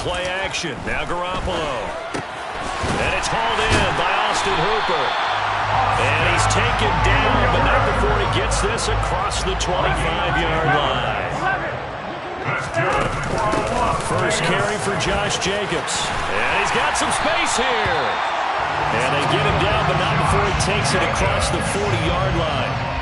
play action. Now Garoppolo. And it's hauled in by Austin Hooper. And he's taken down, but not before he gets this across the 25-yard line. First carry for Josh Jacobs. And he's got some space here. And they get him down, but not before he takes it across the 40-yard line.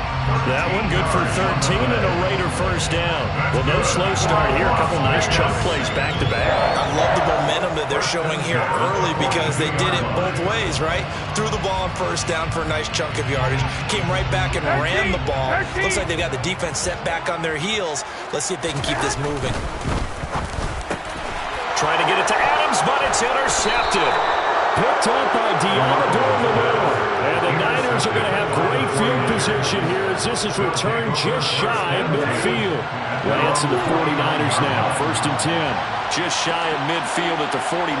That one good for 13 and a Raider first down. Well, no slow start here. A couple nice chunk plays back-to-back. I love the momentum that they're showing here early because they did it both ways, right? Threw the ball on first down for a nice chunk of yardage. Came right back and ran the ball. Looks like they've got the defense set back on their heels. Let's see if they can keep this moving. Trying to get it to Adams, but it's intercepted. Picked up by Diamador in the middle. And the Niners are going to have great field position here as this is returned just shy of midfield. Lance in the 49ers now, 1st and 10. Just shy of midfield at the 49.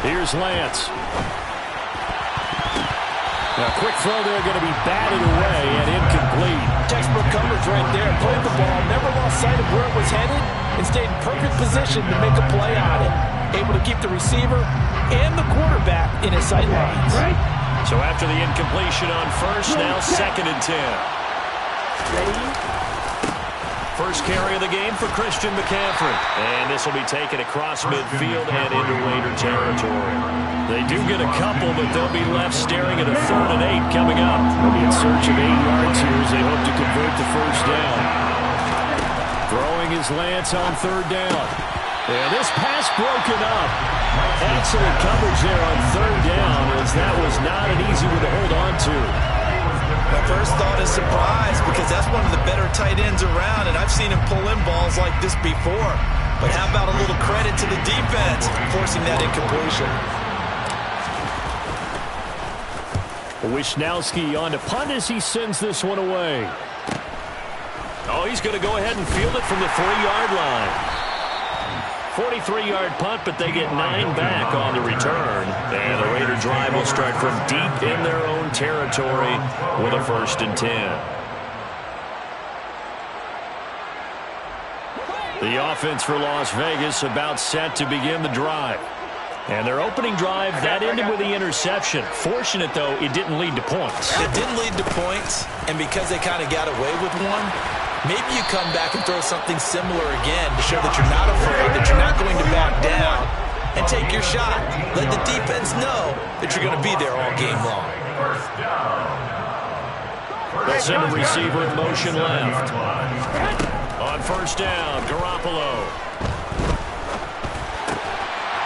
Here's Lance. Now, quick throw there, going to be batted away and incomplete. Textbook coverage right there. Played the ball, never lost sight of where it was headed, and stayed in perfect position to make a play on it. Able to keep the receiver and the quarterback in his sight lines. Right. So after the incompletion on first, now 2nd and 10. First carry of the game for Christian McCaffrey. And this will be taken across midfield and into Raider territory. They do get a couple, but they'll be left staring at a 3rd and 8 coming up. They'll be in search of 8 yards here as they hope to convert the first down. Throwing is Lance on 3rd down. And this pass broken up. Excellent coverage there on 3rd down as that was not an easy one to hold on to. My first thought is surprise because that's one of the better tight ends around, and I've seen him pull in balls like this before. But how about a little credit to the defense forcing that incompletion? Wisnowski on to punt as he sends this one away. Oh, he's going to go ahead and field it from the 3-yard line. 43-yard punt, but they get 9 back on the return. And the Raider drive will start from deep in their own territory with a 1st and 10. The offense for Las Vegas about set to begin the drive. And their opening drive, that ended with the interception. Fortunate, though, it didn't lead to points. It didn't lead to points, and because they kind of got away with one, maybe you come back and throw something similar again to show that you're not afraid, that you're not going to back down, and take your shot. Let the defense know that you're going to be there all game long. They'll send a receiver in motion left. On first down, Garoppolo.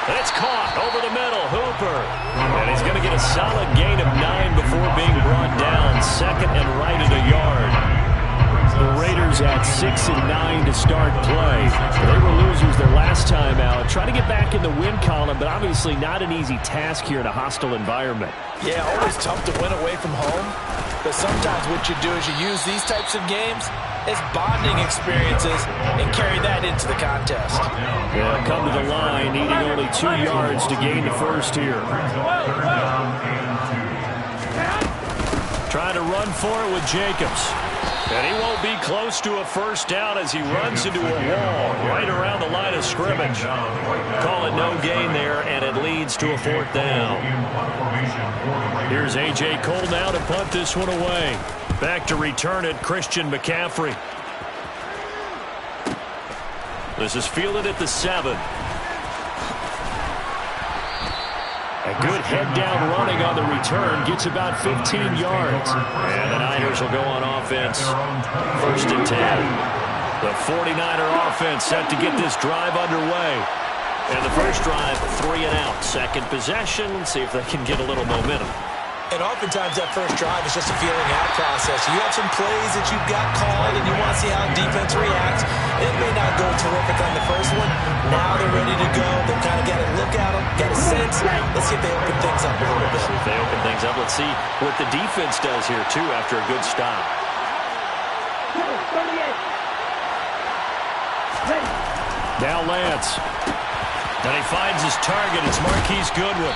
It's caught over the middle, Hooper. And he's going to get a solid gain of 9 before being brought down. 2nd and right at a yard. The Raiders at 6 and 9 to start play. They were losers their last time out. Trying to get back in the win column, but obviously not an easy task here in a hostile environment. Yeah, always tough to win away from home. But sometimes what you do is you use these types of games as bonding experiences and carry that into the contest. Yeah, come to the line, needing only 2 yards to gain the first here. Trying to run for it with Jacobs. And he won't be close to a first down as he runs into a wall right around the line of scrimmage. Call it no gain there, and it leads to a 4th down. Here's A.J. Cole now to punt this one away. Back to return it, Christian McCaffrey. This is fielded at the 7. A good head-down running on the return. Gets about 15 yards. And the Niners will go on offense. 1st and 10. The 49er offense set to get this drive underway. And the first drive, 3 and out. Second possession. See if they can get a little momentum. And oftentimes that first drive is just a feeling out process. You have some plays that you've got called and you want to see how defense reacts. It may not go terrific on the first one. Now they're ready to go. They've kind of got a look at them, got a sense. Let's see if they open things up a little bit. If they open things up, let's see what the defense does here, too, after a good stop. Now Lance. And he finds his target. It's Marquise Goodwin.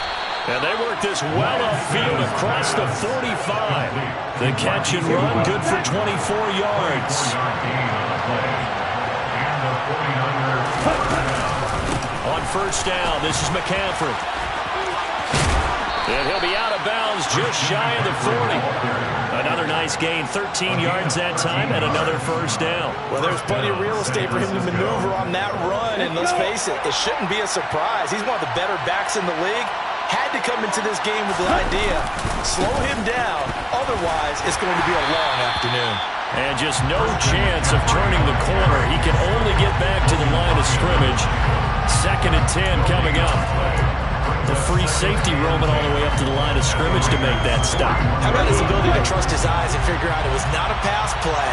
And they work this well upfield across the 45. The catch and run, good for 24 yards. On first down, this is McCaffrey. And he'll be out of bounds just shy of the 40. Another nice gain, 13 yards that time, and another first down. Well, there's plenty of real estate for him to maneuver on that run, and let's face it, it shouldn't be a surprise. He's one of the better backs in the league. Had to come into this game with the idea, slow him down, otherwise it's going to be a long afternoon. And just no chance of turning the corner. He can only get back to the line of scrimmage. 2nd and 10 coming up. The free safety roaming all the way up to the line of scrimmage to make that stop. How about his ability to trust his eyes and figure out it was not a pass play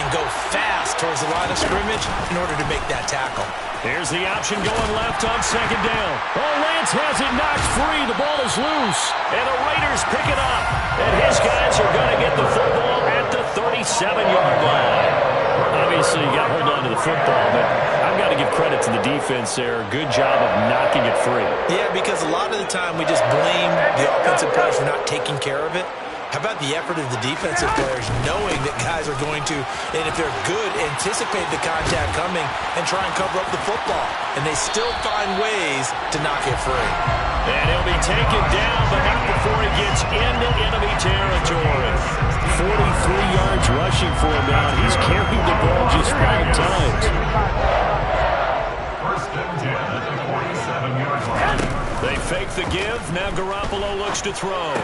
and go fast towards the line of scrimmage in order to make that tackle. Here's the option going left on 2nd down. Oh, Lance has it knocked free. The ball is loose. And the Raiders pick it up. And his guys are going to get the football at the 37-yard line. Obviously, you got to hold on to the football, but I've got to give credit to the defense there. Good job of knocking it free. Yeah, because a lot of the time we just blame the offensive players for not taking care of it. How about the effort of the defensive players knowing that guys are going to, and if they're good, anticipate the contact coming and try and cover up the football. And they still find ways to knock it free. And he'll be taken down, but not before he gets into enemy territory. 43 yards rushing for him now. He's carried the ball just 5 times. First and 10 at the 47-yard line. They fake the give. Now Garoppolo looks to throw.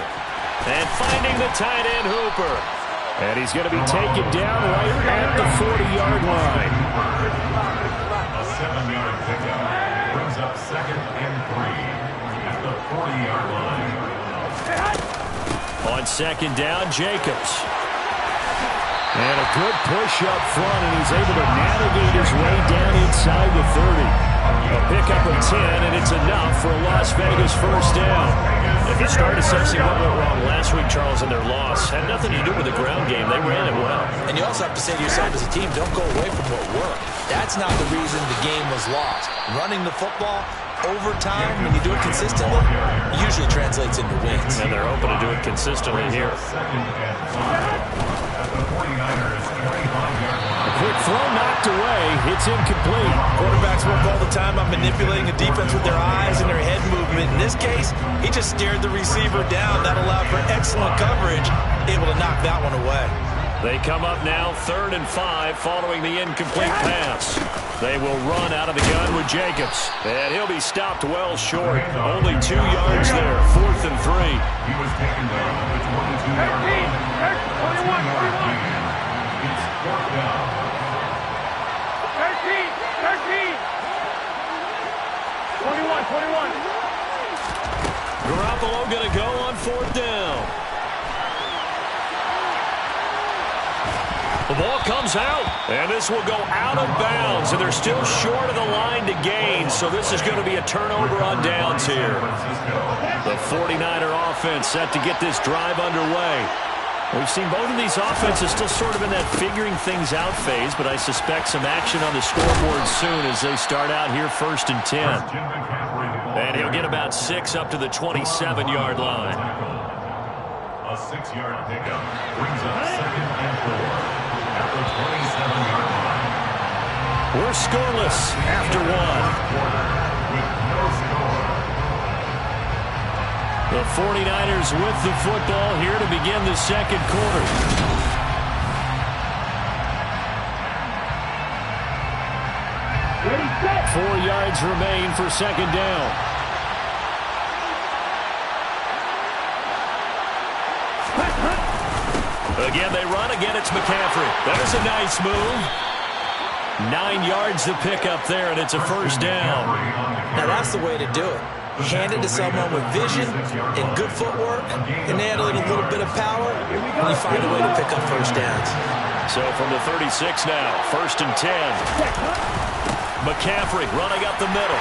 And finding the tight end Hooper. And he's going to be taken down right at the 40-yard line. A 7-yard pickup brings up 2nd and 3 at the 40-yard line. On 2nd down, Jacobs. And a good push up front, and he's able to navigate his way down inside the 30. A pickup of 10, and it's enough for a Las Vegas first down. If you start assessing what went wrong last week, Charles, in their loss, had nothing to do with the ground game. They ran it well. And you also have to say to yourself as a team, don't go away from what worked. That's not the reason the game was lost. Running the football over time, when you do it consistently, usually translates into wins. And they're hoping to do it consistently here. A quick throw knocked away. It's incomplete. Quarterbacks work all the time on manipulating a defense with their eyes and their head movement. In this case, he just stared the receiver down. That allowed for excellent coverage, able to knock that one away. They come up now 3rd and 5 following the incomplete pass. They will run out of the gun with Jacobs. And he'll be stopped well short. Only 2 yards there. 4th and 3. He was taken down at the 22-yard line. 21. It's 4th down. 21. Garoppolo going to go on 4th down. The ball comes out, and this will go out of bounds, and they're still short of the line to gain, so this is going to be a turnover on downs here. The 49er offense set to get this drive underway. We've seen both of these offenses still sort of in that figuring things out phase, but I suspect some action on the scoreboard soon as they start out here 1st and 10. And he'll get about 6 up to the 27-yard line. A 6-yard pickup brings up 2nd and 4 at the 27-yard line. We're scoreless after 1. With no score. The 49ers with the football here to begin the 2nd quarter. Ready, 4 yards remain for 2nd down. Again, they run. Again, it's McCaffrey. There's a nice move. 9 yards to pick up there, and it's a first down. Now, that's the way to do it. Hand it to someone with vision and good footwork, and add a little bit of power, and you find a way to pick up first downs. So from the 36 now, 1st and 10. McCaffrey running up the middle.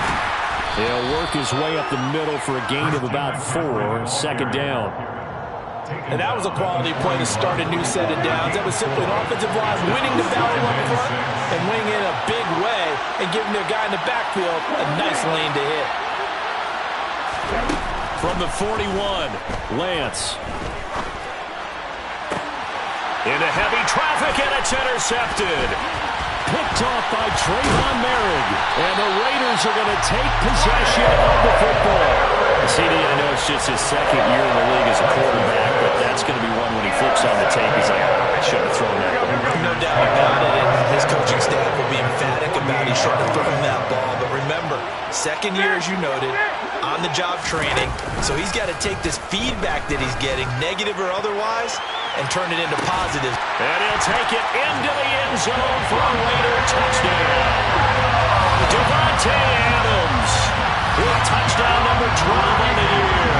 He'll work his way up the middle for a gain of about 4, 2nd down. And that was a quality play to start a new set of downs. That was simply an offensive line winning the battle up front and winning in a big way and giving their guy in the backfield a nice lane to hit. From the 41, Lance. Into heavy traffic, and it's intercepted. Picked off by Trayvon Merrick. And the Raiders are going to take possession of the football. CD, I know it's just his second year in the league as a quarterback, but that's going to be one when he flips on the tape. He's like, I should have thrown that one. No doubt about it, and his coaching staff will be emphatic about he shouldn't have thrown that ball. But remember, second year, as you noted, on-the-job training. So he's got to take this feedback that he's getting, negative or otherwise, and turn it into positive. And he'll take it into the end zone for a Raider touchdown. Devontae Adams with touchdown number 12 on the year.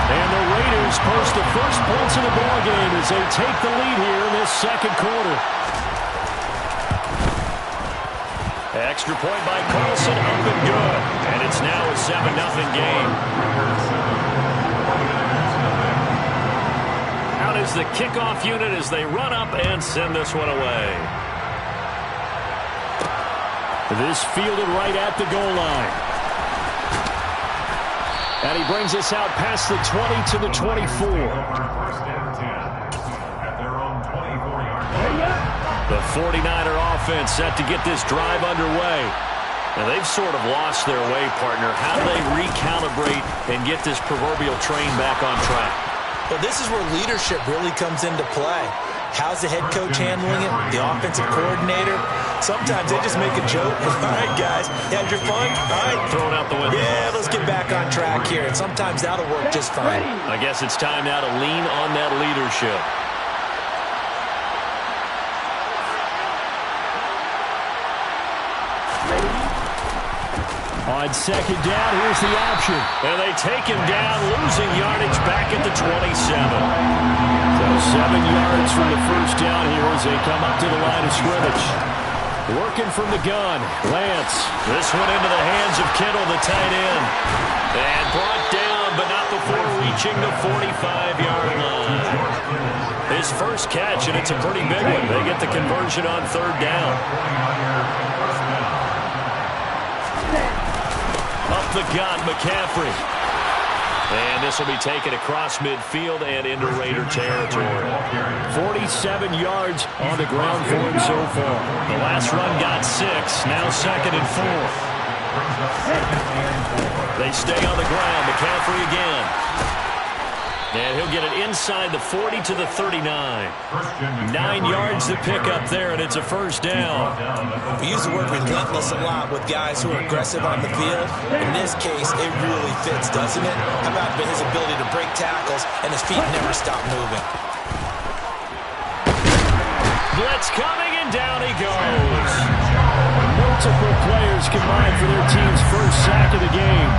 And the Raiders post the first points in the ballgame as they take the lead here in this second quarter. Extra point by Carlson, up and good. And it's now a 7-0 game. Out is the kickoff unit as they run up and send this one away. This fielded right at the goal line. And he brings us out past the 20 to the 24. The 49er offense set to get this drive underway. Now, they've sort of lost their way, partner. How do they recalibrate and get this proverbial train back on track? Well, this is where leadership really comes into play. How's the head coach handling it? The offensive coordinator? Sometimes they just make a joke. All right, guys, you had your fun? All right. Throw it out the window. Yeah, let's get back on track here. And sometimes that'll work just fine. I guess it's time now to lean on that leadership. On second down, here's the option. And they take him down, losing yardage back at the 27. So 7 yards from the first down here as they come up to the line of scrimmage. Working from the gun, Lance. This one into the hands of Kittle, the tight end. And brought down, but not before reaching the 45-yard line. His first catch, and it's a pretty big one. They get the conversion on third down. Up the gun, McCaffrey. And this will be taken across midfield and into Raider territory. 47 yards on the ground for him so far. The last run got 6, now 2nd and 4. They stay on the ground. McCaffrey again. And he'll get it inside the 40 to the 39. 9 yards to pick up there, and it's a first down. We use the word relentless a lot with guys who are aggressive on the field. In this case, it really fits, doesn't it? How about his ability to break tackles and his feet never stop moving? Blitz coming, and down he goes. Multiple players combined for their team's first sack of the game.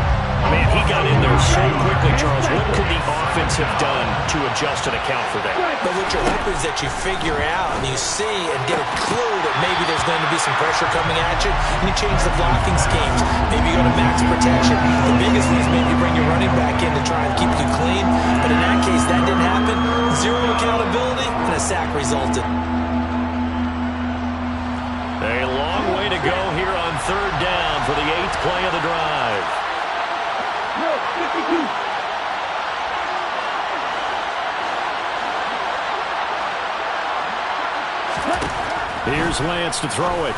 Man, he got in there so quickly, Charles. What could the offense have done to adjust and account for that? But what you're hoping is that you figure out and you see and get a clue that maybe there's going to be some pressure coming at you, and you change the blocking schemes. Maybe you go to max protection. The biggest one is maybe you bring your running back in to try and keep you clean. But in that case, that didn't happen. Zero accountability, and a sack resulted. A long way to go here on third down for the 8th play of the drive. Here's Lance to throw it.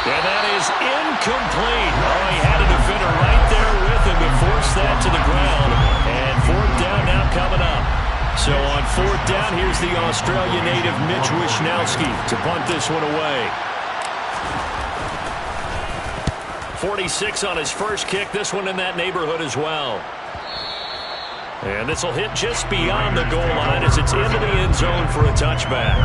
And that is incomplete. Oh, he had a defender right there with him to force that to the ground. And fourth down now coming up. So on fourth down, here's the Australia native Mitch Wishnowsky to punt this one away. 46 on his first kick. This one in that neighborhood as well. And this will hit just beyond the goal line as it's into the end zone for a touchback.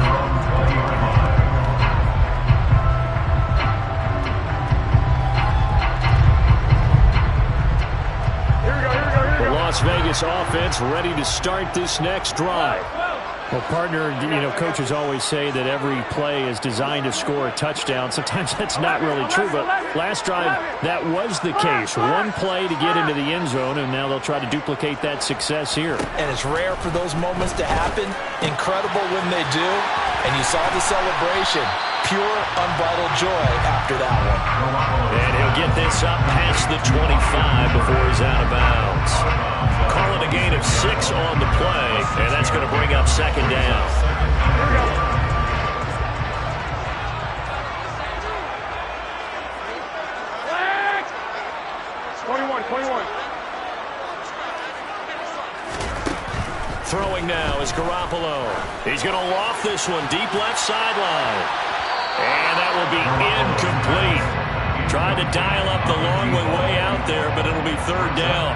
The Las Vegas offense ready to start this next drive. Well, partner, coaches always say that every play is designed to score a touchdown. Sometimes that's not really true, but last drive, that was the case. One play to get into the end zone, and now they'll try to duplicate that success here. And it's rare for those moments to happen. Incredible when they do. And you saw the celebration. Pure, unbridled joy after that one. And he'll get this up past the 25 before he's out of bounds. Calling a gain of 6 on the play, and that's going to bring up second down. Here we go. 21. Throwing now is Garoppolo. He's going to loft this one deep left sideline. And that will be incomplete. Tried to dial up the long way out there, but it'll be third down.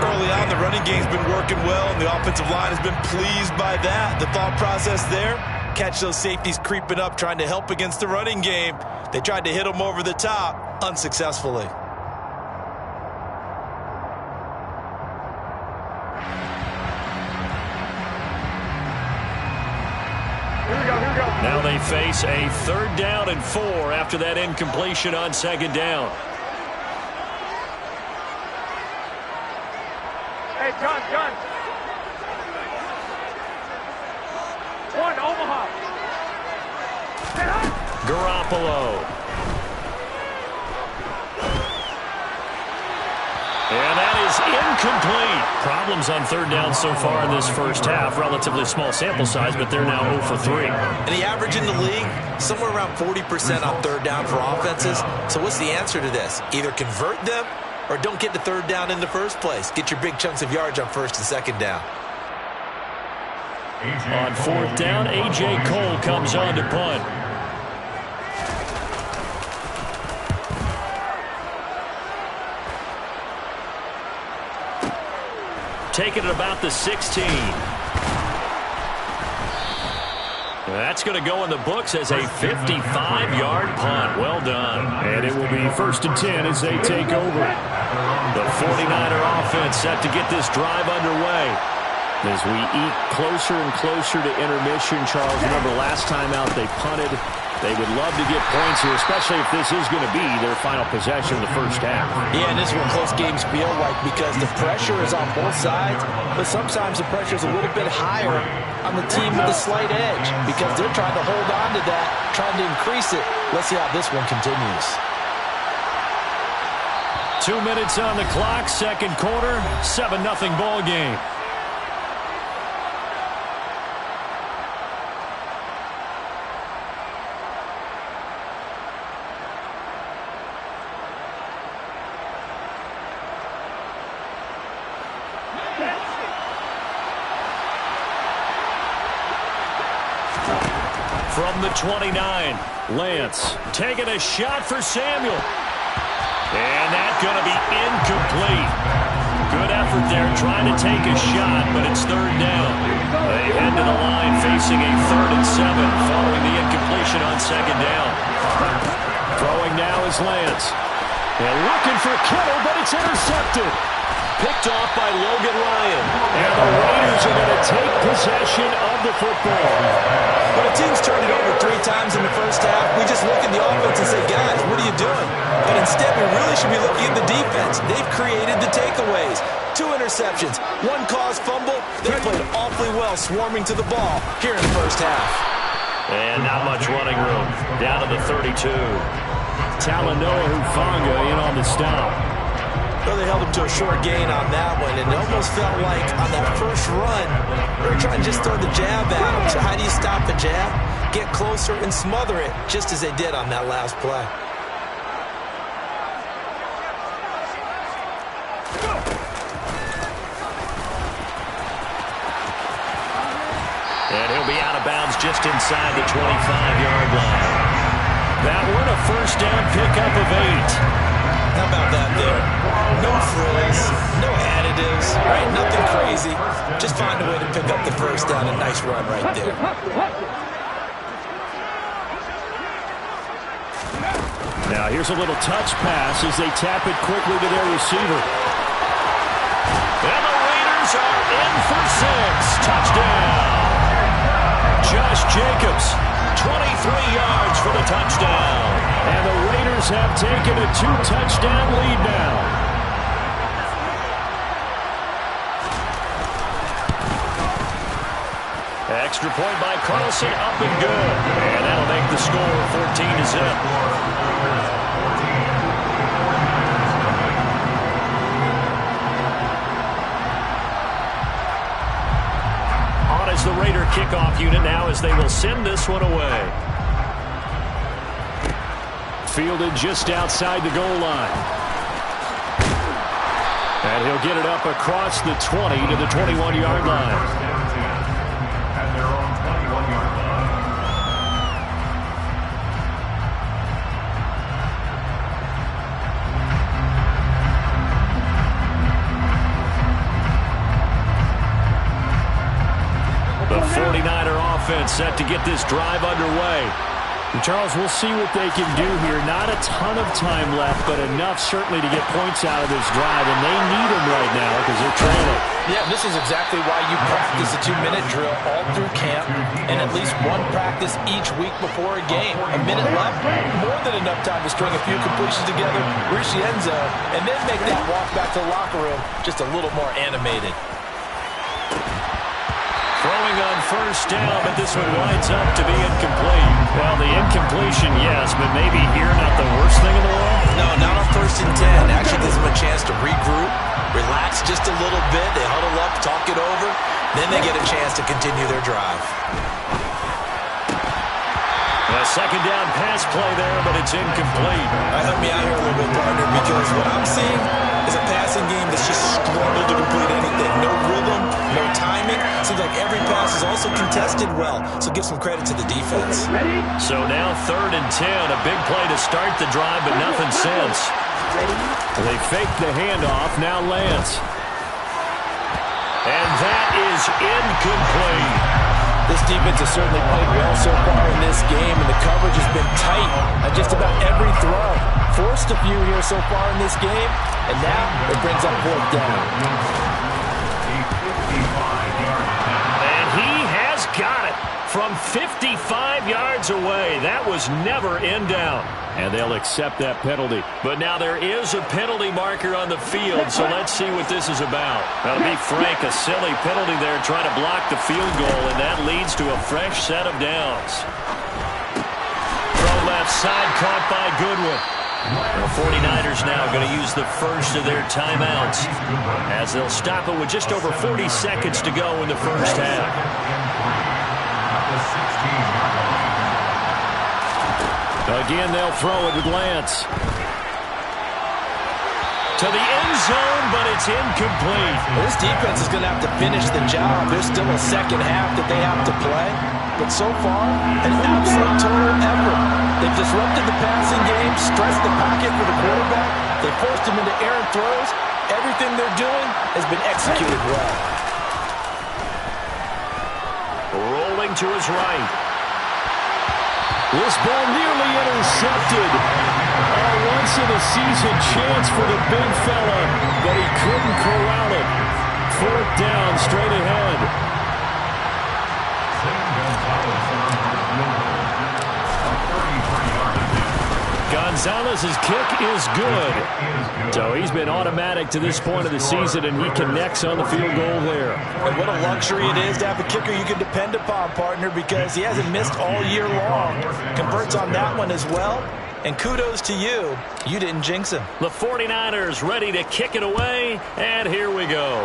Early on, the running game's been working well, and the offensive line has been pleased by that. The thought process there, catch those safeties creeping up, trying to help against the running game. They tried to hit them over the top, unsuccessfully. Now they face a third down and 4 after that incompletion on second down. Hey, gun. 1, Omaha. Garoppolo. And that is incomplete. Problems on third down so far in this first half. Relatively small sample size, but they're now 0 for 3. And the average in the league, somewhere around 40% on third down for offenses. So what's the answer to this? Either convert them or don't get the third down in the first place. Get your big chunks of yards on first and second down. On fourth down, A.J. Cole comes on to punt. Taking it about the 16. That's going to go in the books as a 55-yard punt. Well done. And it will be 1st and 10 as they take over. The 49er offense set to get this drive underway. As we eat closer and closer to intermission, Charles, remember last time out they punted. They would love to get points here, especially if this is going to be their final possession of the first half. Yeah, and this is what close games feel like because the pressure is on both sides, but sometimes the pressure is a little bit higher on the team with the slight edge because they're trying to hold on to that, trying to increase it. Let's see how this one continues. 2 minutes on the clock, second quarter, 7-0 ball game. From the 29, Lance taking a shot for Samuel. And that's going to be incomplete. Good effort there trying to take a shot, but it's third down. They head to the line facing a 3rd and 7 following the incompletion on second down. Throwing now is Lance. And looking for Kittle, but it's intercepted. Picked off by Logan Ryan. And the Raiders are going to take possession of the football. When a team's turned it over 3 times in the first half, we just look at the offense and say, guys, what are you doing? But instead, we really should be looking at the defense. They've created the takeaways. 2 interceptions, 1 caused fumble. They played awfully well swarming to the ball here in the first half. And not much running room. Down to the 32. Talanoa Hufanga in on the stop. Well, they held him to a short gain on that one, and it almost felt like on that first run, they were trying to just throw the jab at him. So how do you stop a jab? Get closer and smother it, just as they did on that last play. And he'll be out of bounds just inside the 25-yard line. That one a first down pickup of 8. How about that there? No frills, no additives, right? Nothing crazy. Just find a way to pick up the first down. A nice run right there. Now here's a little touch pass as they tap it quickly to their receiver. And the Raiders are in for 6. Touchdown. Josh Jacobs, 23 yards for the touchdown. And the Raiders have taken a 2-touchdown lead now. Extra point by Carlson, up and good. And that'll make the score 14-zip. On is the Raider kickoff unit now as they will send this one away. Fielded just outside the goal line. And he'll get it up across the 20 to the 21-yard line. The 49er offense set to get this drive underway. And Charles, we'll see what they can do here. Not a ton of time left, but enough certainly to get points out of this drive, and they need them right now because they're trailing. Yeah, this is exactly why you practice a 2-minute drill all through camp and at least one practice each week before a game. A minute left, more than enough time to string a few completions together, reach the end zone, and then make that walk back to the locker room just a little more animated. Throwing on first down, but this one winds up to be incomplete. Well, the incompletion, yes, but maybe here not the worst thing in the world? No, not on 1st and 10. Actually gives them a chance to regroup, relax just a little bit. They huddle up, talk it over. Then they get a chance to continue their drive. A second down pass play there, but it's incomplete. Help me out here a little bit, partner, because what I'm seeing is a passing game that's just struggled to complete anything. No rhythm, no timing. Seems like every pass is also contested well, so give some credit to the defense. So now 3rd and 10, a big play to start the drive, but nothing since. They fake the handoff, now Lance. And that is incomplete. This defense has certainly played well so far in this game, and the coverage has been tight on just about every throw. Forced a few here so far in this game, and now it brings up 4th down. And he has got it from 55 yards away. That was never in down. And they'll accept that penalty. But now there is a penalty marker on the field, so let's see what this is about. Now, to be frank, a silly penalty there trying to block the field goal, and that leads to a fresh set of downs. Throw left side, caught by Goodwin. The 49ers now going to use the first of their timeouts as they'll stop it with just over 40 seconds to go in the first half. Again, they'll throw it with Lance. To the end zone, but it's incomplete. Well, this defense is going to have to finish the job. There's still a second half that they have to play. But so far, an absolute total effort. They've disrupted the passing game, stressed the pocket for the quarterback. They forced him into errant throws. Everything they're doing has been executed well. Rolling to his right. This ball nearly intercepted. A once-in-a-season chance for the big fella, but he couldn't corral it. 4th down, straight ahead. Gonzalez's kick is good. So he's been automatic to this point of the season, and he connects on the field goal there. And what a luxury it is to have a kicker you can depend upon, partner, because he hasn't missed all year long. Converts on that one as well. And kudos to you. You didn't jinx him. The 49ers ready to kick it away, and here we go.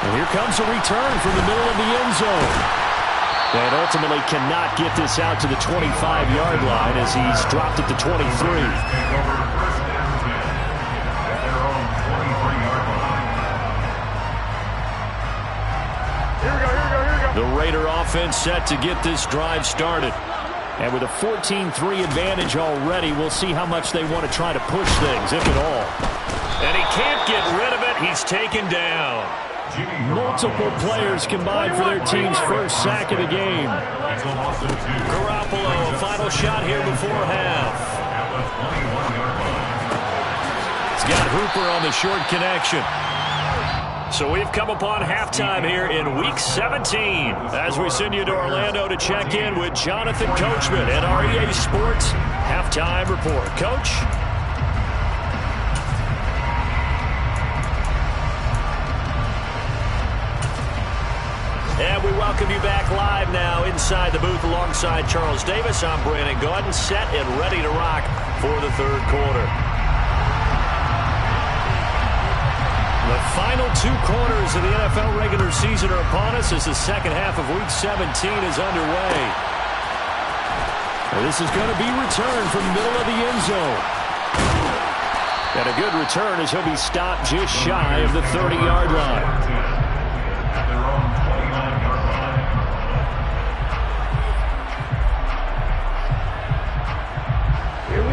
And here comes a return from the middle of the end zone. And ultimately cannot get this out to the 25-yard line as he's dropped at the 23. The Raider offense set to get this drive started. And with a 14-3 advantage already, we'll see how much they want to try to push things, if at all. And he can't get rid of it. He's taken down. Multiple players combined for their team's first sack of the game. Garoppolo, a final shot here before half. He's got Hooper on the short connection. So we've come upon halftime here in Week 17 as we send you to Orlando to check in with Jonathan Coachman at our EA Sports Halftime Report. Coach? We welcome you back live now inside the booth alongside Charles Davis. I'm Brandon Gaudin, set and ready to rock for the third quarter. The final 2 quarters of the NFL regular season are upon us as the second half of Week 17 is underway. This is going to be returned from the middle of the end zone. And a good return as he'll be stopped just shy of the 30-yard line.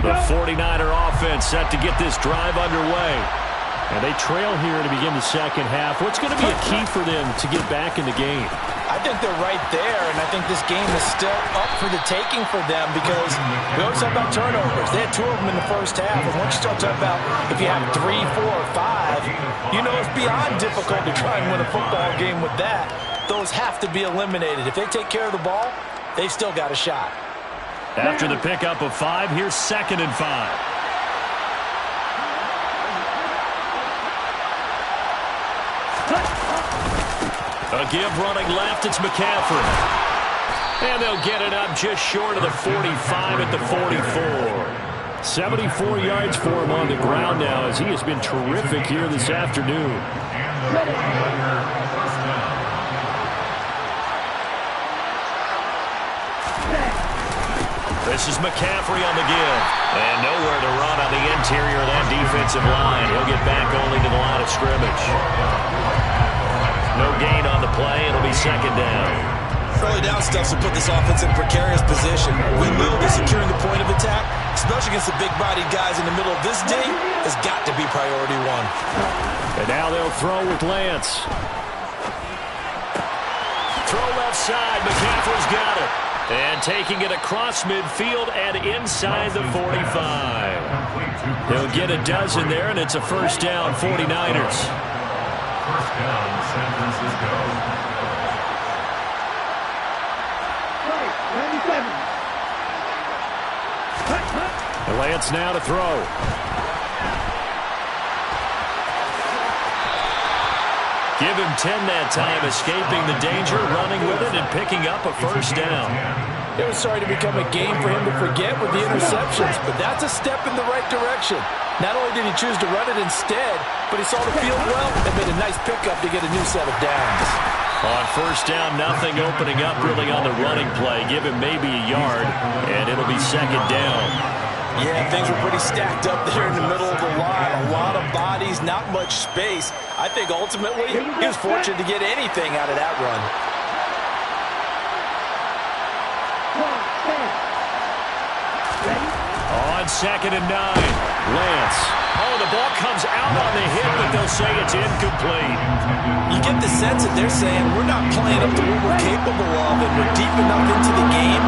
The 49er offense set to get this drive underway. And they trail here to begin the second half. What's going to be a key for them to get back in the game? I think they're right there, and I think this game is still up for the taking for them because we always talk about turnovers. They had 2 of them in the first half, and once you start talking about if you have 3, 4, or 5, you know it's beyond difficult to try and win a football game with that. Those have to be eliminated. If they take care of the ball, they've still got a shot. After the pickup of 5, here's 2nd and 5. A give running left, it's McCaffrey. And they'll get it up just short of the 45 at the 44. 74 yards for him on the ground now as he has been terrific here this afternoon. This is McCaffrey on the give. And nowhere to run on the interior of that defensive line. He'll get back only to the line of scrimmage. No gain on the play. It'll be 2nd down. Early down stuff to put this offense in a precarious position. We know that securing the point of attack, especially against the big-bodied guys in the middle of this D, has got to be priority 1. And now they'll throw with Lance. Throw left side. McCaffrey's got it. And taking it across midfield and inside the 45. They'll get a dozen there, and it's a first down, 49ers. First down, San Francisco. Lance now to throw. Give him 10 that time, escaping the danger, running with it, and picking up a first down. It was starting to become a game for him to forget with the interceptions, but that's a step in the right direction. Not only did he choose to run it instead, but he saw the field well and made a nice pickup to get a new set of downs. On first down, nothing opening up really on the running play. Give him maybe a yard, and it'll be 2nd down. Yeah, things were pretty stacked up there in the middle of the line. A lot of bodies, not much space. I think ultimately he was fortunate to get anything out of that run. On 2nd and 9, Lance. Oh, the ball comes out on the hit, but they'll say it's incomplete. You get the sense that they're saying we're not playing up to what we're capable of, and we're deep enough into the game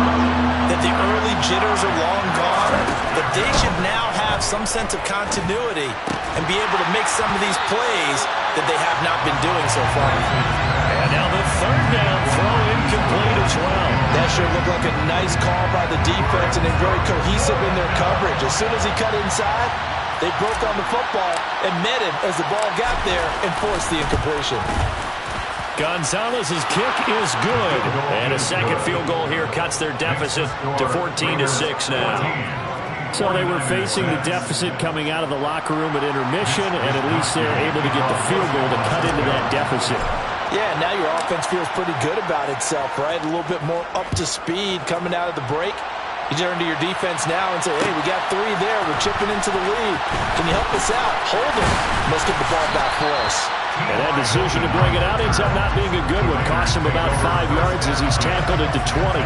that the early jitters are long gone, but they should now have some sense of continuity and be able to make some of these plays that they have not been doing so far. And now the 3rd down throw incomplete as well. That sure looked like a nice call by the defense, and they're very cohesive in their coverage. As soon as he cut inside, they broke on the football and met him as the ball got there and forced the incompletion. Gonzalez's kick is good. And a second field goal here cuts their deficit to 14-6 now. So they were facing the deficit coming out of the locker room at intermission, and at least they're able to get the field goal to cut into that deficit. Yeah, now your offense feels pretty good about itself, right? A little bit more up to speed coming out of the break. You turn to your defense now and say, hey, we got 3 there. We're chipping into the lead. Can you help us out? Hold them. Let's get the ball back for us. And that decision to bring it out ends up not being a good one. Cost him about 5 yards as he's tackled at the 20.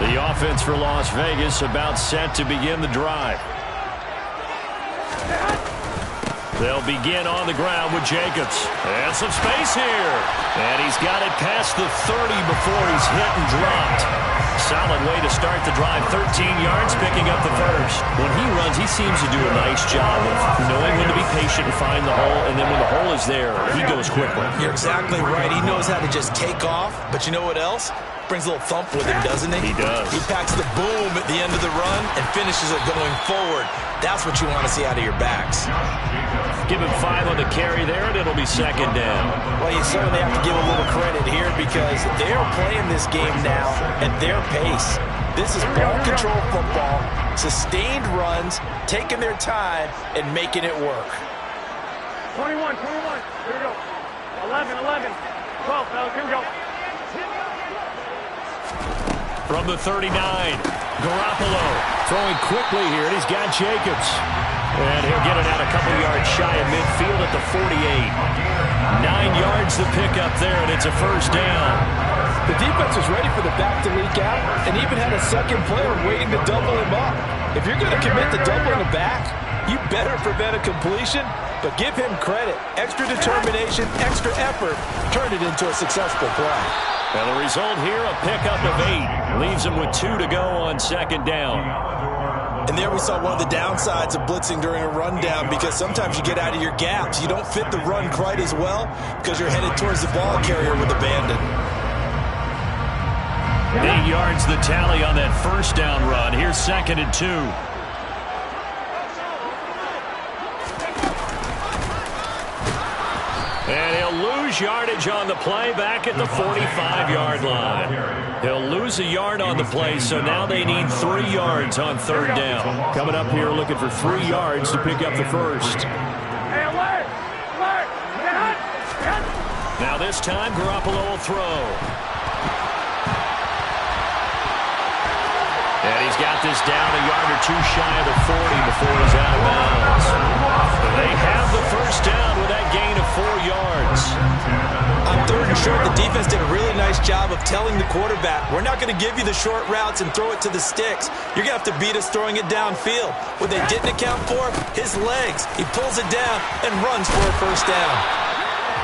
The offense for Las Vegas about set to begin the drive. They'll begin on the ground with Jacobs. And some space here. And he's got it past the 30 before he's hit and dropped. Solid way to start the drive. 13 yards, picking up the first. When he runs, he seems to do a nice job of knowing when to be patient and find the hole. And then when the hole is there, he goes quickly. You're exactly right. He knows how to just take off. But you know what else? Brings a little thump with him, doesn't he? He does. He packs the boom at the end of the run and finishes it going forward. That's what you want to see out of your backs. Give him 5 on the carry there, and it'll be second down. Well, you certainly have to give a little credit here because they're playing this game now at their pace. This is ball control football, sustained runs, taking their time, and making it work. 21, 21. Here we go. 11, 11. 12, fellas. Here we go. From the 39, Garoppolo throwing quickly here, and he's got Jacobs. And he'll get it out a couple yards shy of midfield at the 48. 9 yards to pick up there, and it's a first down. The defense was ready for the back to leak out and even had a second player waiting to double him up. If you're going to commit to doubling the back, you better prevent a completion, but give him credit. Extra determination, extra effort, turned it into a successful play. And the result here, a pickup of 8. Leaves him with 2 to go on second down. And there we saw one of the downsides of blitzing during a rundown because sometimes you get out of your gaps. You don't fit the run quite as well because you're headed towards the ball carrier with abandon. 8 yards the tally on that first down run. Here's second and 2. And he'll lose yardage on the play back at the 45-yard line. He'll lose a yard on the play, so now they need 3 yards on third down. Coming up here looking for 3 yards to pick up the first. Hey, alert! Alert! Get hot! Get. Now this time, Garoppolo will throw. And he's got this down a yard or 2 shy of the 40 before he's out of bounds. They have the first down with that gain of 4 yards. On third and short, the defense did a really nice job of telling the quarterback, we're not going to give you the short routes and throw it to the sticks. You're going to have to beat us throwing it downfield. What they didn't account for, his legs. He pulls it down and runs for a first down.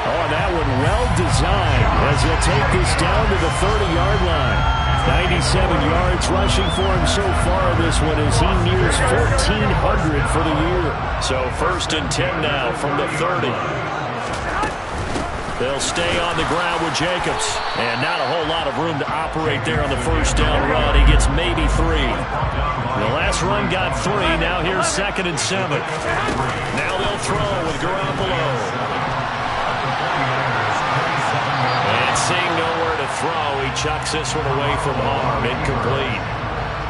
Oh, and that one well designed as he'll take this down to the 30-yard line. 97 yards rushing for him so far this one as he nears 1,400 for the year. So first and 10 now from the 30. They'll stay on the ground with Jacobs. And not a whole lot of room to operate there on the first down run. He gets maybe 3. The last run got 3. Now here's second and 7. Now they'll throw with Garoppolo. And seeing nowhere to throw, he chucks this one away from harm. Incomplete.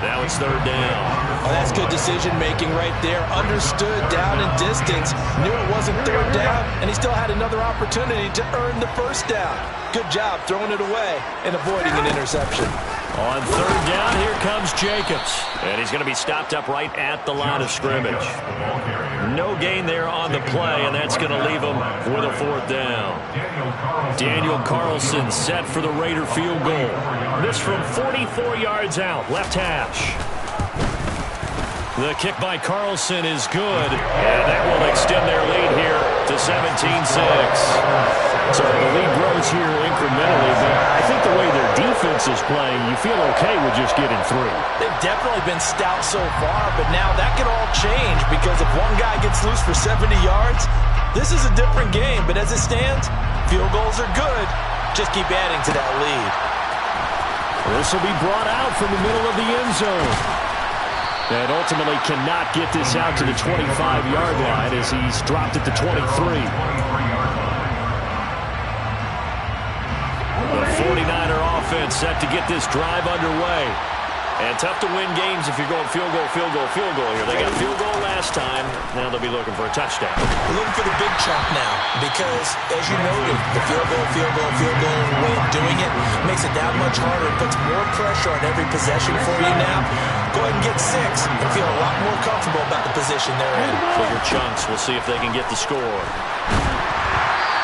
Now it's third down. Oh, that's good decision-making right there. Understood down and distance. Knew it wasn't third down, and he still had another opportunity to earn the first down. Good job throwing it away and avoiding an interception. On third down, here comes Jacobs. And he's going to be stopped up right at the line of scrimmage. No gain there on the play, and that's going to leave him with a fourth down. Daniel Carlson set for the Raider field goal. This from 44 yards out, left hash. The kick by Carlson is good, and that will extend their lead here to 17-6. So the lead grows here incrementally, but I think the way their defense is playing, you feel okay with just getting 3. They've definitely been stout so far, but now that can all change because if one guy gets loose for 70 yards, this is a different game. But as it stands, field goals are good. Just keep adding to that lead. This will be brought out from the middle of the end zone. And ultimately cannot get this out to the 25-yard line as he's dropped at the 23. The 49er offense set to get this drive underway. And tough to win games if you're going field goal, field goal, field goal here. They got a field goal last time. Now they'll be looking for a touchdown. We're looking for the big chunk now because, as you noted, the field goal, and the way of doing it makes it that much harder. It puts more pressure on every possession for you now. Go ahead and get 6 and feel a lot more comfortable about the position they're in. Bigger chunks. We'll see if they can get the score.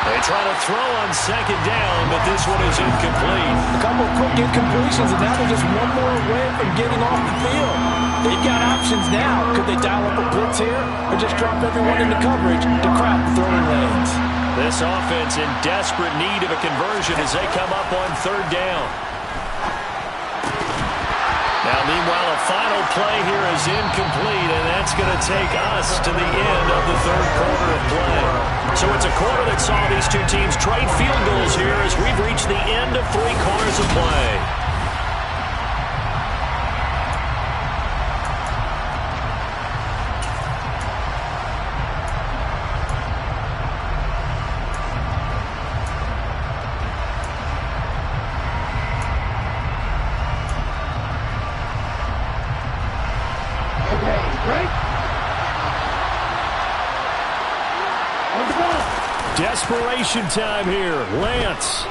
They try to throw on second down, but this one is incomplete. A couple of quick incompletions, and now they're just one more away from getting off the field. They've got options now. Could they dial up a blitz here or just drop everyone into coverage to crowd the throwing lanes? This offense in desperate need of a conversion as they come up on third down. Now, meanwhile, a final play here is incomplete, and that's going to take us to the end of the third quarter of play. So it's a quarter that saw these two teams trade field goals here as we've reached the end of 3 quarters of play. desperation time here. Lance.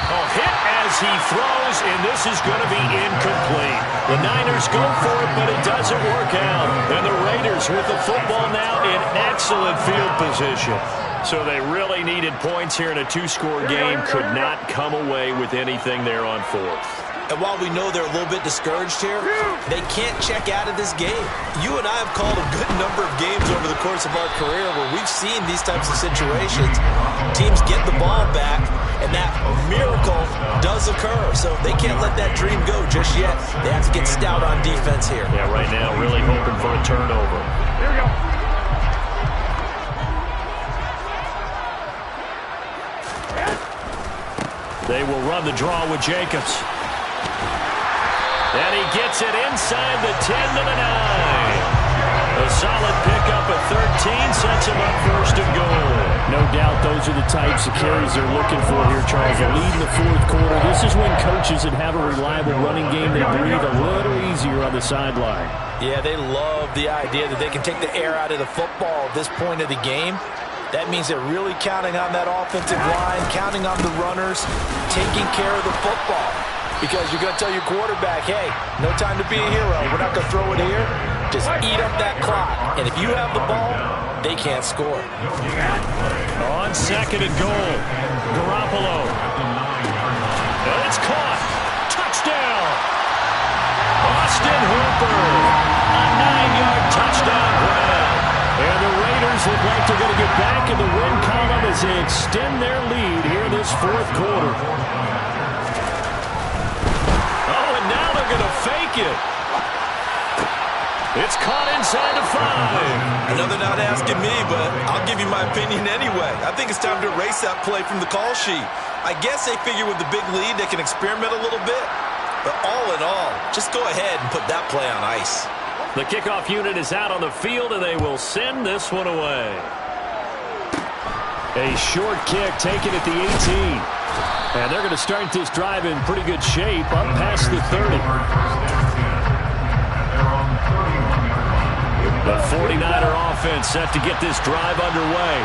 Oh, hit as he throws, and this is going to be incomplete. The Niners go for it, but it doesn't work out. And the Raiders with the football now in excellent field position. So they really needed points here in a two-score game. Could not come away with anything there on fourth. And while we know they're a little bit discouraged here, they can't check out of this game. You and I have called a good number of games over the course of our career where we've seen these types of situations. Teams get the ball back, and that miracle does occur. So they can't let that dream go just yet. They have to get stout on defense here. Yeah, right now really hoping for a turnover. Here we go. They will run the draw with Jacobs. And he gets it inside the 10 to the 9. A solid pickup at 13 sets him up first and goal. No doubt those are the types of carries they're looking for here, Charles. A lead in the fourth quarter. This is when coaches that have a reliable running game, they breathe a little easier on the sideline. Yeah, they love the idea that they can take the air out of the football at this point of the game. That means they're really counting on that offensive line, counting on the runners, taking care of the football. Because you're going to tell your quarterback, hey, no time to be a hero. We're not going to throw it here. Just eat up that clock. And if you have the ball, they can't score. On second and goal, Garoppolo. And it's caught. Touchdown. Austin Hooper. A 9-yard touchdown grab. And the Raiders look like they're going to get back in the win column as they extend their lead here this fourth quarter. Going to fake it. It's caught inside the 5. Another not asking me, but I'll give you my opinion anyway. I think it's time to erase that play from the call sheet. I guess they figure with the big lead they can experiment a little bit. But all in all, just go ahead and put that play on ice. The kickoff unit is out on the field, and they will send this one away. A short kick taken at the 18. And they're going to start this drive in pretty good shape up past the 30. The 49er offense set to get this drive underway.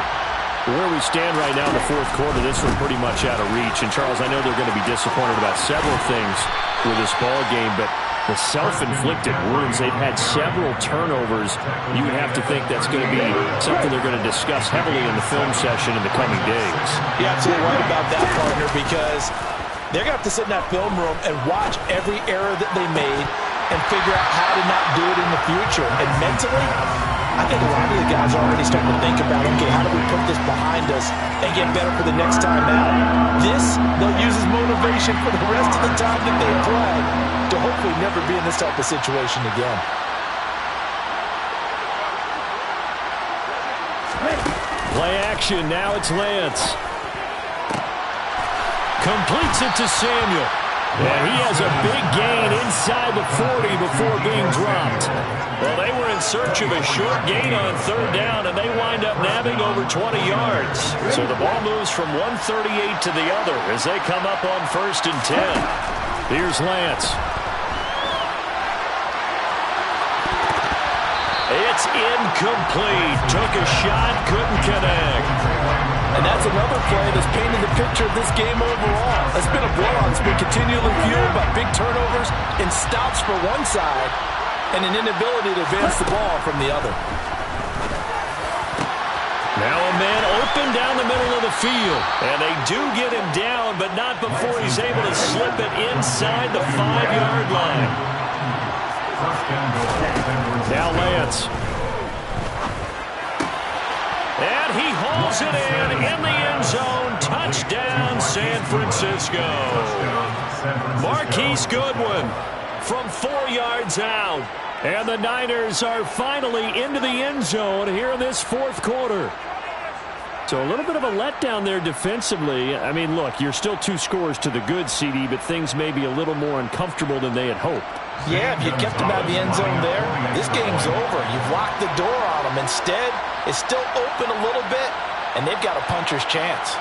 Where we stand right now in the fourth quarter, this one pretty much out of reach. And, Charles, I know they're going to be disappointed about several things with this ball game, but the self-inflicted wounds, they've had several turnovers. You would have to think that's going to be something they're going to discuss heavily in the film session in the coming days. You're absolutely right about that, partner, because they're going to have to sit in that film room and watch every error that they made and figure out how to not do it in the future. And mentally, I think a lot of the guys are already starting to think about, okay, how do we put this behind us and get better for the next time out? This, they'll use as motivation for the rest of the time that they play to hopefully never be in this type of situation again. Play action. Now it's Lance. Completes it to Samuel. And he has a big gain inside the 40 before being dropped. Well, they were in search of a short gain on third down, and they wind up nabbing over 20 yards. So the ball moves from 138 to the other as they come up on 1st and 10. Here's Lance. It's incomplete. Took a shot, couldn't connect. And that's another play that's painted the picture of this game overall. It's been a blowout. It's been continually fueled by big turnovers and stops for one side and an inability to advance the ball from the other. Now a man open down the middle of the field. And they do get him down, but not before he's able to slip it inside the 5-yard line. Now Lance. And he hauls it in the end zone. Touchdown, San Francisco. Marquise Goodwin from 4 yards out. And the Niners are finally into the end zone here in this fourth quarter. So a little bit of a letdown there defensively. I mean, look, you're still 2 scores to the good, CD, but things may be a little more uncomfortable than they had hoped. Yeah, if you kept him out of the end zone there, this game's over. You've locked the door on him. Instead, it's still open a little bit, and they've got a puncher's chance.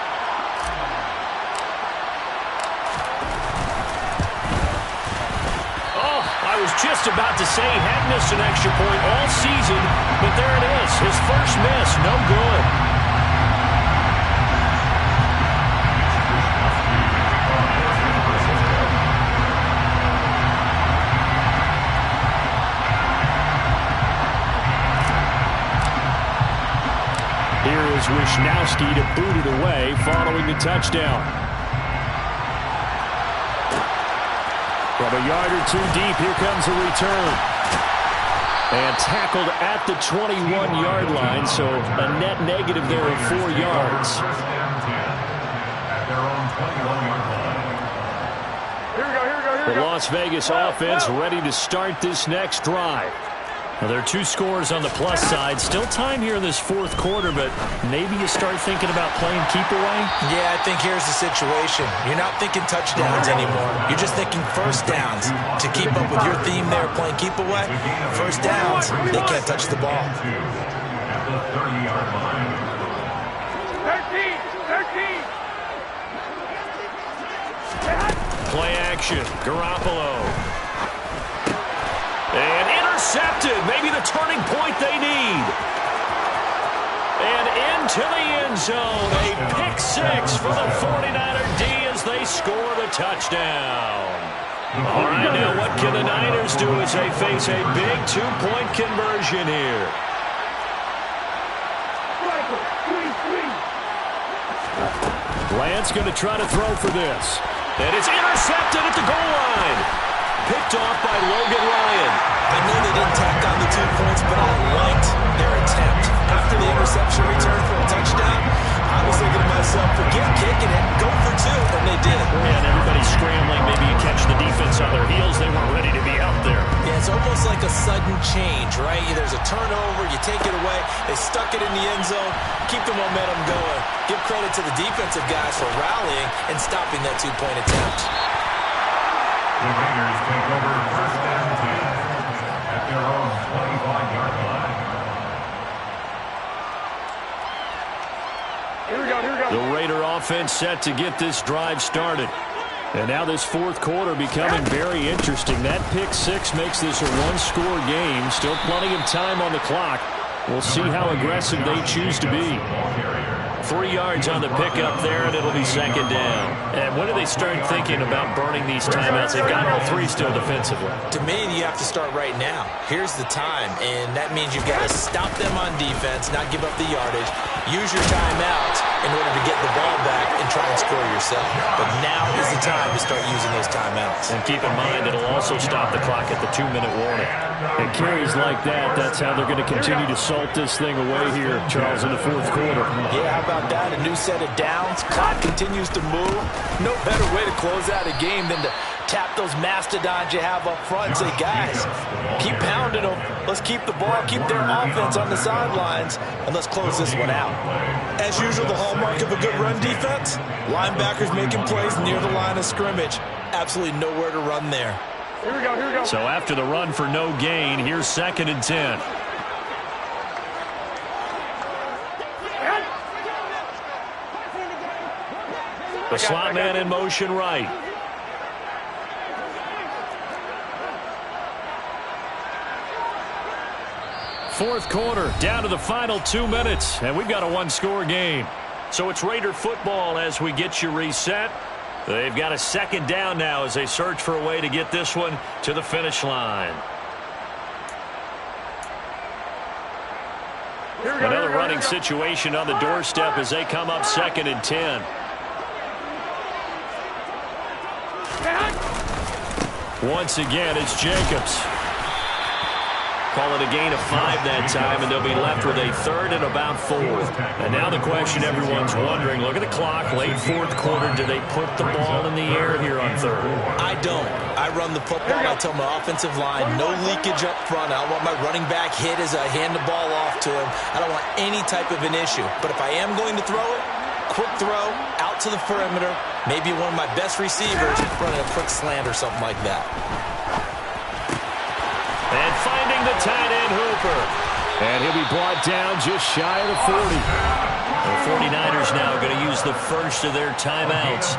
Oh, I was just about to say he hadn't missed an extra point all season, but there it is. His first miss, no good. Wishnowski to boot it away following the touchdown. From a yard or two deep, here comes a return. And tackled at the 21-yard line, so a net negative there of 4 yards. At their own 21-yard line. The Las Vegas offense ready to start this next drive. Well, there are 2 scores on the plus side. Still time here in this fourth quarter, but maybe you start thinking about playing keep away? Yeah, I think here's the situation. You're not thinking touchdowns anymore. You're just thinking first downs. To keep up with your theme there, playing keep away, first downs, they can't touch the ball. At the 30-yard line. 13. Play action. Garoppolo. And intercepted. Maybe the turning point they need. And into the end zone. A pick 6 for the 49er D as they score the touchdown. All right, now what can the Niners do as they face a big 2-point conversion here? Lance going to try to throw for this. And it's intercepted at the goal line. Picked off by Logan Ryan. I know they didn't tack on the 2 points, but I liked their attempt. After the interception return for a touchdown, I was thinking to myself, forget kicking it, go for 2, and they did. And everybody's scrambling. Maybe you catch the defense on their heels. They weren't ready to be out there. Yeah, it's almost like a sudden change, right? There's a turnover, you take it away, they stuck it in the end zone, keep the momentum going. Give credit to the defensive guys for rallying and stopping that 2-point attempt. The Raiders take over first and 10 at their own 25-yard line. Here we go. The Raider offense set to get this drive started. And now this fourth quarter becoming very interesting. That pick 6 makes this a 1-score game. Still plenty of time on the clock. We'll see how aggressive they choose to be. 3 yards on the pickup there, and it'll be second down. And when do they start thinking about burning these timeouts? They've got all 3 still defensively. To me, you have to start right now. Here's the time, and that means you've got to stop them on defense, not give up the yardage, use your timeouts in order to get the ball back and try and score yourself. But now is the time to start using those timeouts. And keep in mind, it'll also stop the clock at the 2-minute warning. And carries like that, that's how they're going to continue to salt this thing away here, Charles, in the fourth quarter. Yeah, how about that? A new set of downs. Clock continues to move. No better way to close out a game than to tap those mastodons you have up front and say, guys, keep pounding them. Let's keep the ball, keep their offense on the sidelines, and let's close this one out. As usual, the hallmark of a good run defense, linebackers making plays near the line of scrimmage. Absolutely nowhere to run there. Here we go. So after the run for no gain, here's second and 10. The slot man in motion right. Fourth quarter, down to the final 2 minutes, and we've got a 1-score game. So it's Raider football as we get you reset. They've got a second down now as they search for a way to get this one to the finish line. Another running situation on the doorstep as they come up second and 10. Once again, it's Jacobs. Call it a gain of 5 that time, and they'll be left with a third and about 4. And now the question everyone's wondering, look at the clock, late fourth quarter, do they put the ball in the air here on third? I don't. I run the football. I tell my offensive line, no leakage up front. I don't want my running back hit as I hand the ball off to him. I don't want any type of an issue. But if I am going to throw it, quick throw, out to the perimeter, maybe one of my best receivers running a quick slant or something like that. And finding the tight end Hooper. And he'll be brought down just shy of the 40. The 49ers now going to use the first of their timeouts.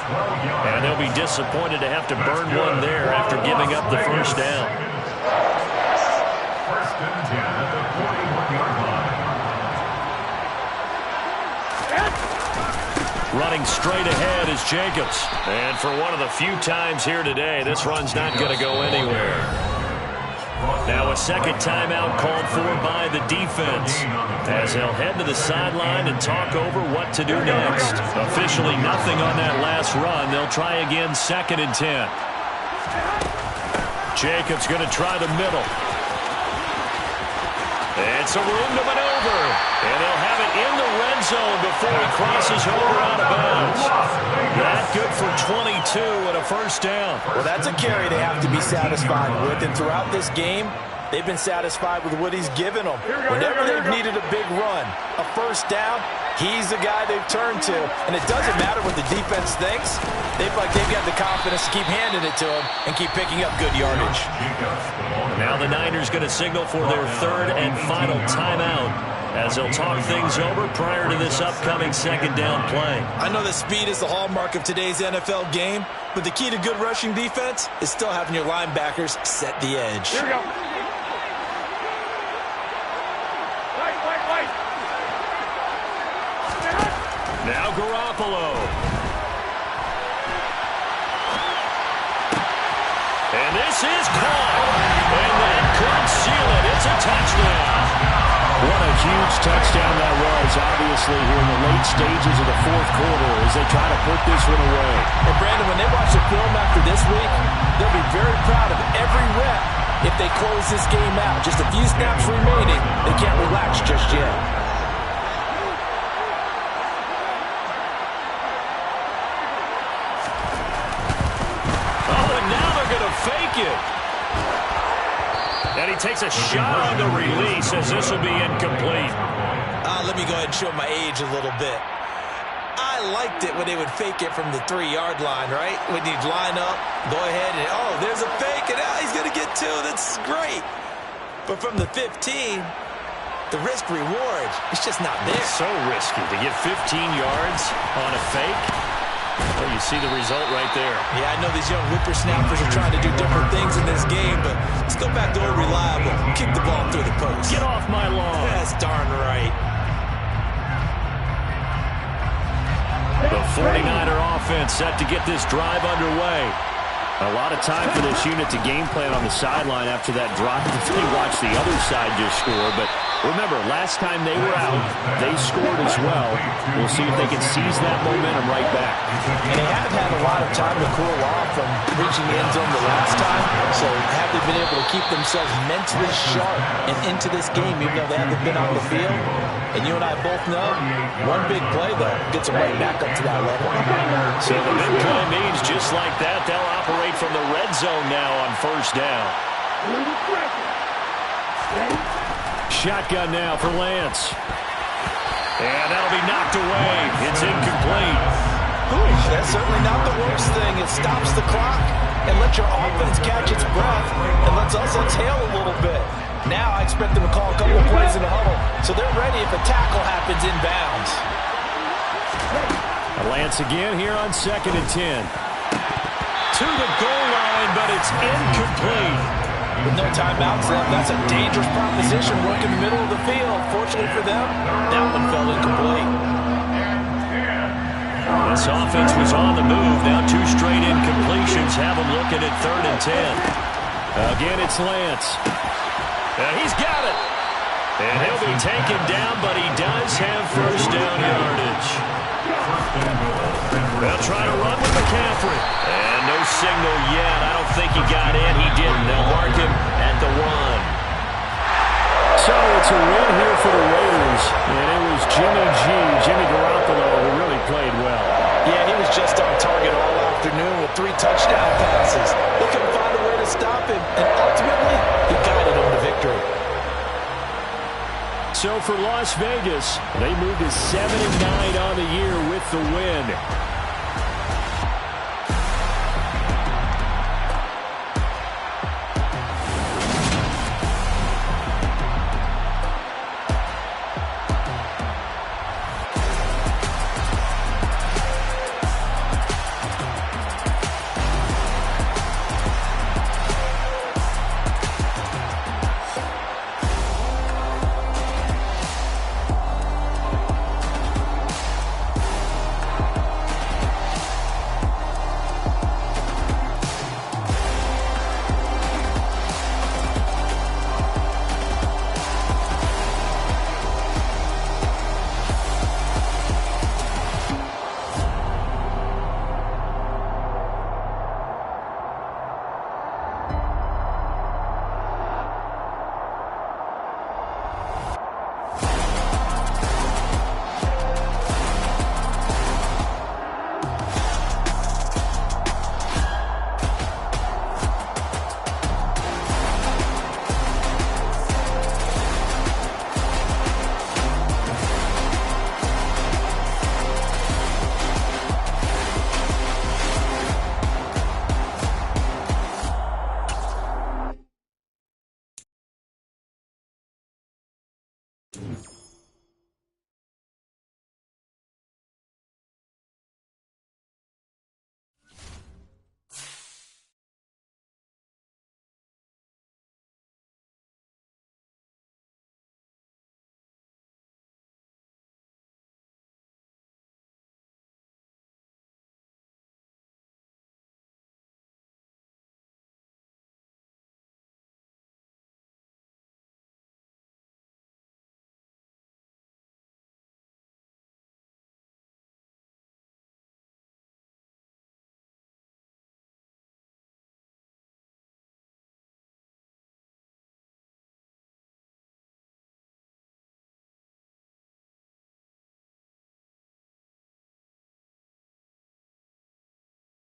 And they'll be disappointed to have to burn one there after giving up the first down. First and 10 at the 41-yard line. Running straight ahead is Jacobs. And for one of the few times here today, this run's not going to go anywhere. Now a second timeout called for by the defense, as they'll head to the sideline and talk over what to do next. Officially nothing on that last run. They'll try again 2nd and 10. Jacobs going to try the middle. It's a room to maneuver, and they'll have it in the red zone before he crosses over out of bounds. That good for 22 and a first down. Well, that's a carry they have to be satisfied with, and throughout this game, they've been satisfied with what he's given them. Whenever they've needed a big run, a first down, he's the guy they've turned to. And it doesn't matter what the defense thinks. They've got the confidence to keep handing it to him and keep picking up good yardage. Now the Niners going to signal for their 3rd and final timeout, as they'll talk things over prior to this upcoming 2nd down play. I know that speed is the hallmark of today's NFL game, but the key to good rushing defense is still having your linebackers set the edge. Here we go. Now Garoppolo. And this is caught. And that could seal it. It's a touchdown. What a huge touchdown that was, obviously, here in the late stages of the 4th quarter as they try to put this one away. And, Brandon, when they watch the film after this week, they'll be very proud of every rep if they close this game out. Just a few snaps remaining. They can't relax just yet. Fake it. And he takes a shot on the release as this will be incomplete. Let me go ahead and show my age a little bit. I liked it when they would fake it from the 3-yard line, right? When you'd line up, go ahead and, oh, there's a fake, and he's going to get 2. That's great. But from the 15, the risk-reward, it's just not there. It's so risky to get 15 yards on a fake. Well, you see the result right there. Yeah, I know these young whippersnappers are trying to do different things in this game, but let's go back to old reliable. Kick the ball through the post. Get off my lawn. That's darn right. The 49er offense set to get this drive underway. A lot of time for this unit to game plan on the sideline after that drive. They watch the other side just score, but remember, last time they were out, they scored as well. We'll see if they can seize that momentum right back. And they haven't had a lot of time to cool off from reaching the end zone the last time, so have they been able to keep themselves mentally sharp and into this game, even though they haven't been on the field? And you and I both know, one big play, though, gets them right back up to that level. So the big play means just like that, they'll operate from the red zone now on first down. Shotgun now for Lance. And that'll be knocked away. It's incomplete. That's certainly not the worst thing. It stops the clock and lets your offense catch its breath and lets us exhale a little bit. Now I expect them to call a couple of plays in the huddle, so they're ready if a tackle happens inbounds. Lance again here on 2nd and 10. To the goal line, but it's incomplete. With no timeouts left, that's a dangerous proposition. Work in the middle of the field. Fortunately for them, that one fell incomplete. This offense was on the move. Now 2 straight incompletions have them looking at 3rd and 10. Again, it's Lance. He's got it. And he'll be taken down, but he does have first down yardage. They'll try to run with McCaffrey. And no signal yet. I don't think he got in. He didn't. They'll mark him at the 1. So it's a win here for the Raiders. And it was Jimmy Garoppolo, who really played well. Yeah, he was just on target all afternoon with 3 touchdown passes. They couldn't find a way to stop him. And ultimately, he guided them to victory. So for Las Vegas, they moved to 7-9 on the year with the win.